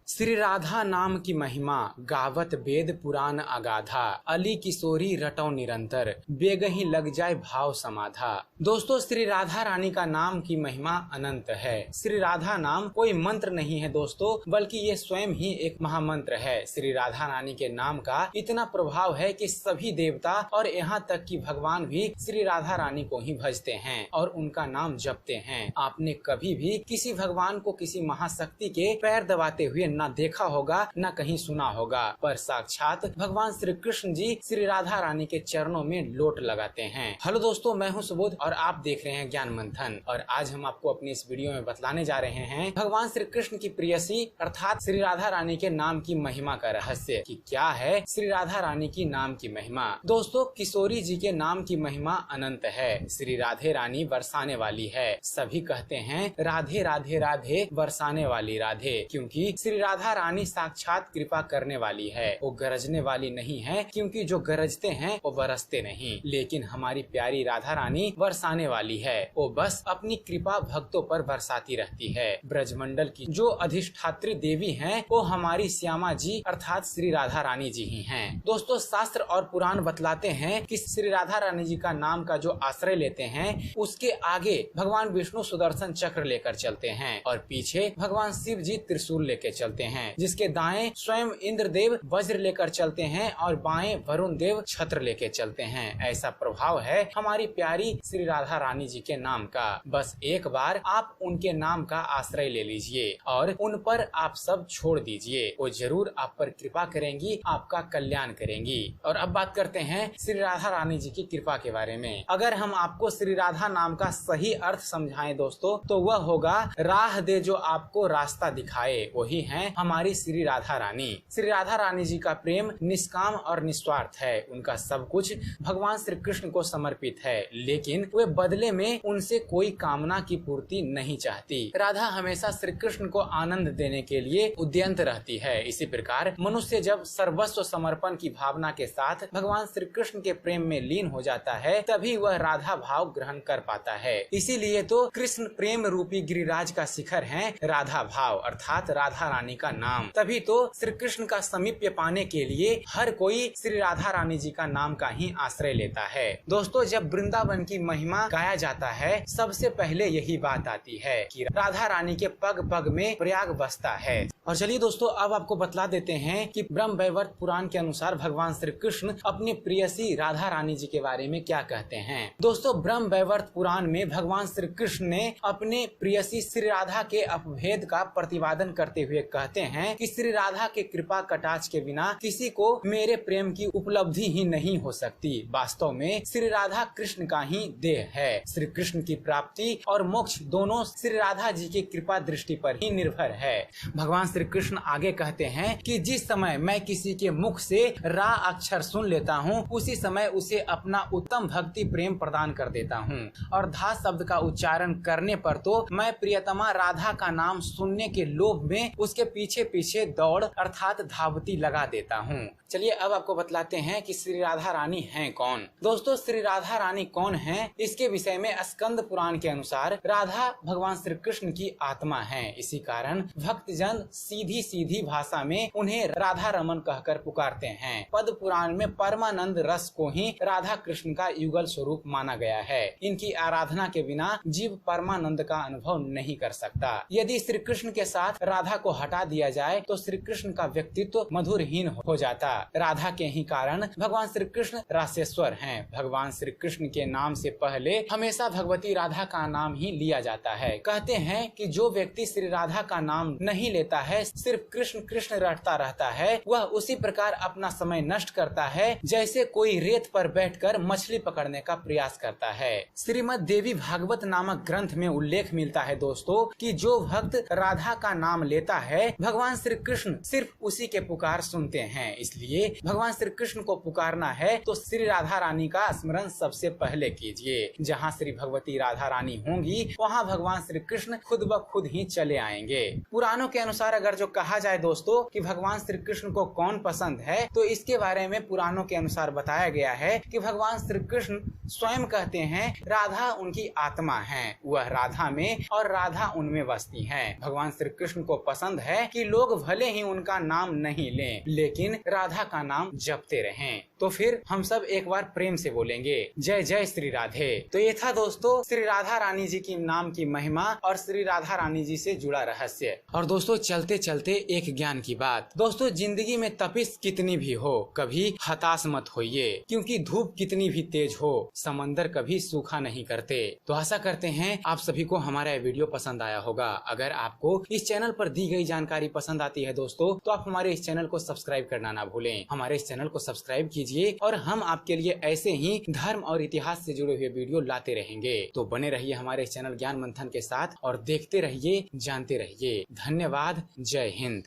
श्री राधा नाम की महिमा गावत वेद पुराण अगाधा, अली किशोरी रटो निरंतर, बेगही लग जाए भाव समाधा। दोस्तों, श्री राधा रानी का नाम की महिमा अनंत है। श्री राधा नाम कोई मंत्र नहीं है दोस्तों, बल्कि ये स्वयं ही एक महामंत्र है। श्री राधा रानी के नाम का इतना प्रभाव है कि सभी देवता और यहाँ तक कि भगवान भी श्री राधा रानी को ही भजते हैं और उनका नाम जपते हैं। आपने कभी भी किसी भगवान को किसी महाशक्ति के पैर दबाते हुए न देखा होगा, न कहीं सुना होगा, पर साक्षात भगवान श्री कृष्ण जी श्री राधा रानी के चरणों में लोट लगाते हैं। हेलो दोस्तों, मैं हूं सुबोध और आप देख रहे हैं ज्ञान मंथन। और आज हम आपको अपनी इस वीडियो में बतलाने जा रहे हैं भगवान श्री कृष्ण की प्रेयसी अर्थात श्री राधा रानी के नाम की महिमा का रहस्य कि क्या है श्री राधा रानी की नाम की महिमा। दोस्तों, किशोरी जी के नाम की महिमा अनंत है। श्री राधे रानी बरसाने वाली है। सभी कहते हैं राधे राधे राधे बरसाने वाली राधे, क्योंकि श्री राधा रानी साक्षात कृपा करने वाली है। वो गरजने वाली नहीं है, क्योंकि जो गरजते हैं वो बरसते नहीं। लेकिन हमारी प्यारी राधा रानी बरसाने वाली है। वो बस अपनी कृपा भक्तों पर बरसाती रहती है। ब्रजमंडल की जो अधिष्ठात्री देवी हैं, वो हमारी श्यामा जी अर्थात श्री राधा रानी जी ही हैं। दोस्तों, शास्त्र और पुराण बतलाते हैं कि श्री राधा रानी जी का नाम का जो आश्रय लेते हैं, उसके आगे भगवान विष्णु सुदर्शन चक्र लेकर चलते हैं और पीछे भगवान शिव जी त्रिशूल लेकर चलते हैं, जिसके दाएं स्वयं इंद्र देव वज्र लेकर चलते हैं और बाएं वरुण देव छत्र लेकर चलते हैं। ऐसा प्रभाव है हमारी प्यारी श्री राधा रानी जी के नाम का। बस एक बार आप उनके नाम का आश्रय ले लीजिए और उन पर आप सब छोड़ दीजिए। वो जरूर आप पर कृपा करेंगी, आपका कल्याण करेंगी। और अब बात करते हैं श्री राधा रानी जी की कृपा के बारे में। अगर हम आपको श्री राधा नाम का सही अर्थ समझाएं दोस्तों, तो वह होगा राह दे जो आपको रास्ता दिखाए, वही है हमारी श्री राधा रानी। श्री राधा रानी जी का प्रेम निष्काम और निस्वार्थ है। उनका सब कुछ भगवान श्री कृष्ण को समर्पित है, लेकिन वे बदले में उनसे कोई कामना की पूर्ति नहीं चाहती। राधा हमेशा श्री कृष्ण को आनंद देने के लिए उद्यंत रहती है। इसी प्रकार मनुष्य जब सर्वस्व समर्पण की भावना के साथ भगवान श्री कृष्ण के प्रेम में लीन हो जाता है, तभी वह राधा भाव ग्रहण कर पाता है। इसीलिए तो कृष्ण प्रेम रूपी गिरिराज का शिखर है राधा भाव अर्थात राधा रानी का नाम। तभी तो श्री कृष्ण का समीप्य पाने के लिए हर कोई श्री राधा रानी जी का नाम का ही आश्रय लेता है। दोस्तों, जब वृंदावन की महिमा गाया जाता है, सबसे पहले यही बात आती है कि राधा रानी के पग पग में प्रयाग बसता है। और चलिए दोस्तों, अब आपको बतला देते हैं कि ब्रह्म वैवर्त पुराण के अनुसार भगवान श्री कृष्ण अपनी प्रेयसी राधा रानी जी के बारे में क्या कहते हैं। दोस्तों, ब्रह्म वैवर्त पुराण में भगवान श्री कृष्ण ने अपने प्रेयसी श्री राधा के अपभेद का प्रतिपादन करते हुए कहते हैं कि श्री राधा के कृपा कटाक्ष के बिना किसी को मेरे प्रेम की उपलब्धि ही नहीं हो सकती। वास्तव में श्री राधा कृष्ण का ही देह है। श्री कृष्ण की प्राप्ति और मोक्ष दोनों श्री राधा जी की कृपा दृष्टि पर ही निर्भर है। भगवान श्री कृष्ण आगे कहते हैं कि जिस समय मैं किसी के मुख से रा अक्षर सुन लेता हूँ, उसी समय उसे अपना उत्तम भक्ति प्रेम प्रदान कर देता हूँ और धा शब्द का उच्चारण करने पर तो मैं प्रियतमा राधा का नाम सुनने के लोभ में उसके पीछे पीछे दौड़ अर्थात धावती लगा देता हूँ। चलिए अब आपको बतलाते हैं कि श्री राधा रानी हैं कौन। दोस्तों, श्री राधा रानी कौन है, इसके विषय में स्कंद पुराण के अनुसार राधा भगवान श्री कृष्ण की आत्मा है। इसी कारण भक्तजन सीधी सीधी भाषा में उन्हें राधा रमन कहकर पुकारते हैं। पद्म पुराण में परमानंद रस को ही राधा कृष्ण का युगल स्वरूप माना गया है। इनकी आराधना के बिना जीव परमानंद का अनुभव नहीं कर सकता। यदि श्री कृष्ण के साथ राधा को हटा दिया जाए तो श्री कृष्ण का व्यक्तित्व मधुरहीन हो जाता। राधा के ही कारण भगवान श्री कृष्ण रासेश्वर हैं। भगवान श्री कृष्ण के नाम से पहले हमेशा भगवती राधा का नाम ही लिया जाता है। कहते हैं कि जो व्यक्ति श्री राधा का नाम नहीं लेता है, सिर्फ कृष्ण कृष्ण रटता रहता है, वह उसी प्रकार अपना समय नष्ट करता है जैसे कोई रेत पर बैठकर मछली पकड़ने का प्रयास करता है। श्रीमद् देवी भागवत नामक ग्रंथ में उल्लेख मिलता है दोस्तों कि जो भक्त राधा का नाम लेता है, भगवान श्री कृष्ण सिर्फ उसी के पुकार सुनते हैं। इसलिए भगवान श्री कृष्ण को पुकारना है तो श्री राधा रानी का स्मरण सबसे पहले कीजिए। जहाँ श्री भगवती राधा रानी होंगी, वहाँ भगवान श्री कृष्ण खुद ब खुद ही चले आएंगे। पुराणों के अनुसार अगर जो कहा जाए दोस्तों कि भगवान श्री कृष्ण को कौन पसंद है, तो इसके बारे में पुराणों के अनुसार बताया गया है कि भगवान श्री कृष्ण स्वयं कहते हैं राधा उनकी आत्मा है, वह राधा में और राधा उनमें बसती है। भगवान श्री कृष्ण को पसंद है है कि लोग भले ही उनका नाम नहीं लें, लेकिन राधा का नाम जपते रहें। तो फिर हम सब एक बार प्रेम से बोलेंगे जय जय श्री राधे। तो ये था दोस्तों श्री राधा रानी जी की नाम की महिमा और श्री राधा रानी जी से जुड़ा रहस्य। और दोस्तों चलते चलते एक ज्ञान की बात, दोस्तों जिंदगी में तपिश कितनी भी हो कभी हताश मत होइए, क्योंकि धूप कितनी भी तेज हो समंदर कभी सूखा नहीं करते। तो आशा करते हैं आप सभी को हमारा यह वीडियो पसंद आया होगा। अगर आपको इस चैनल पर दी गई जानकारी पसंद आती है दोस्तों, तो आप हमारे इस चैनल को सब्सक्राइब करना ना भूलें। हमारे इस चैनल को सब्सक्राइब कीजिए और हम आपके लिए ऐसे ही धर्म और इतिहास से जुड़े हुए वीडियो लाते रहेंगे। तो बने रहिए हमारे इस चैनल ज्ञान मंथन के साथ और देखते रहिए, जानते रहिए। धन्यवाद। जय हिंद।